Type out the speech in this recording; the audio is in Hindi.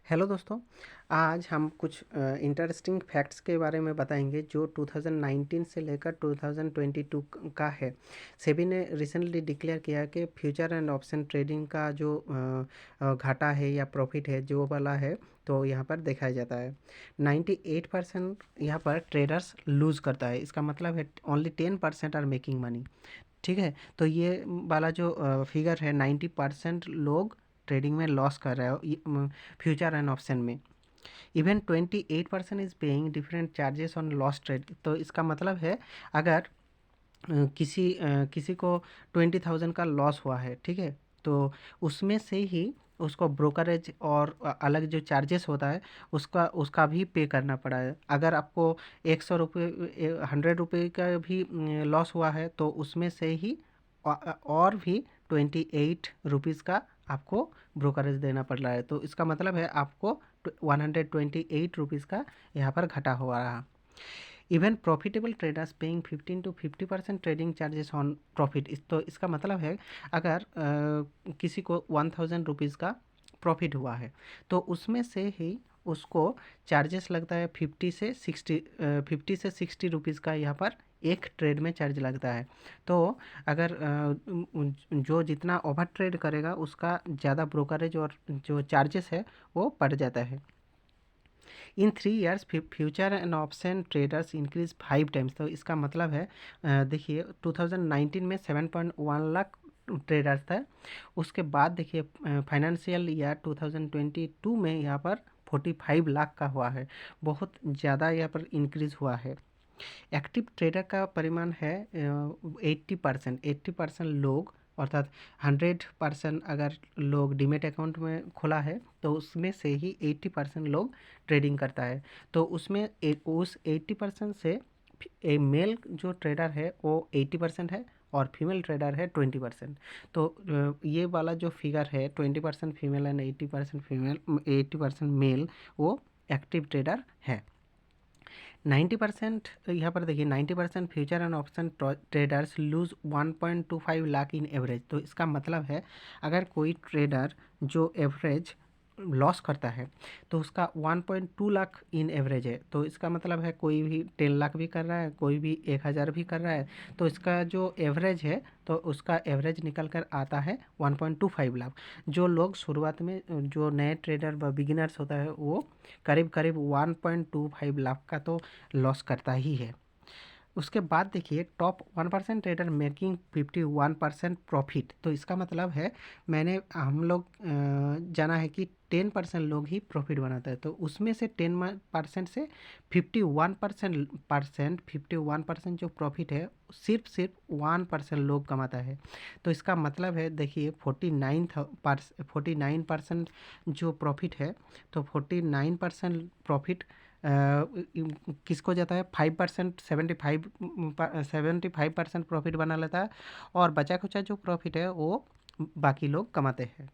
हेलो दोस्तों, आज हम कुछ इंटरेस्टिंग फैक्ट्स के बारे में बताएंगे जो 2019 से लेकर 2022 का है। सेबी ने रिसेंटली डिक्लेयर किया कि फ्यूचर एंड ऑप्शन ट्रेडिंग का जो घाटा है या प्रॉफिट है जो वाला है, तो यहाँ पर दिखाया जाता है 98% यहाँ पर ट्रेडर्स लूज़ करता है। इसका मतलब है ओनली 10% आर मेकिंग मनी। ठीक है, तो ये वाला जो फिगर है 90% लोग ट्रेडिंग में लॉस कर रहे हो फ्यूचर एंड ऑप्शन में। Even 28% is paying different charges on loss trade. तो इसका मतलब है अगर किसी को 20,000 का लॉस हुआ है, ठीक है, तो उसमें से ही उसको ब्रोकरेज और अलग जो चार्जेस होता है उसका उसका भी पे करना पड़ा है। अगर आपको 100 रुपये 100 रुपये का भी लॉस हुआ है तो उसमें से ही और भी 28 रुपीज़ का आपको ब्रोकरेज देना पड़ रहा है। तो इसका मतलब है आपको 128 रुपीज़ का यहाँ पर घटा हुआ रहा। Even profitable traders paying 15 to 50% trading charges on profit. तो इसका मतलब है अगर किसी को 1,000 रुपीज़ का प्रॉफिट हुआ है तो उसमें से ही उसको चार्जेस लगता है 50 से 60 रुपीज़ का। यहाँ पर एक ट्रेड में चार्ज लगता है। तो अगर जो जितना ओवर ट्रेड करेगा उसका ज़्यादा ब्रोकरेज और जो चार्जेस है वो बढ़ जाता है। इन 3 years future and option traders increase 5 times. तो इसका मतलब है देखिए 2019 में 7.1 लाख ट्रेडर्स था। उसके बाद देखिए फाइनेंशियल ईयर 2022 में यहाँ पर 45 लाख का हुआ है। बहुत ज़्यादा यहाँ पर इंक्रीज हुआ है। एक्टिव ट्रेडर का परिमाण है 80%। लोग अर्थात 100% अगर लोग डीमेट अकाउंट में खोला है तो उसमें से ही 80% लोग ट्रेडिंग करता है। तो उसमें उस 80% से मेल जो ट्रेडर है वो 80% है और फीमेल ट्रेडर है 20%। तो ये वाला जो फिगर है 20% फीमेल एंड 80% मेल वो एक्टिव ट्रेडर है। 90% यहाँ पर देखिए 90% future and option traders lose 1.25 lakh in average. तो इसका मतलब है अगर कोई ट्रेडर जो एवरेज लॉस करता है तो उसका 1.2 लाख इन एवरेज है। तो इसका मतलब है कोई भी 10 लाख भी कर रहा है, कोई भी 1,000 भी कर रहा है, तो इसका जो एवरेज है तो उसका एवरेज निकल कर आता है 1.25 लाख। जो लोग शुरुआत में जो नए ट्रेडर व बिगिनर्स होता है वो करीब करीब 1.25 लाख का तो लॉस करता ही है। उसके बाद देखिए टॉप 1% ट्रेडर मेकिंग 51% प्रॉफिट। तो इसका मतलब है हम लोग जाना है कि 10% लोग ही प्रॉफिट बनाता है। तो उसमें से 10% से 51% जो प्रॉफिट है सिर्फ 1% लोग कमाता है। तो इसका मतलब है देखिए 49% जो प्रॉफिट है, तो 49% प्रॉफिट किसको जाता है 5%, 75% प्रॉफिट बना लेता है और बचा खुचा जो प्रॉफिट है वो बाकी लोग कमाते हैं।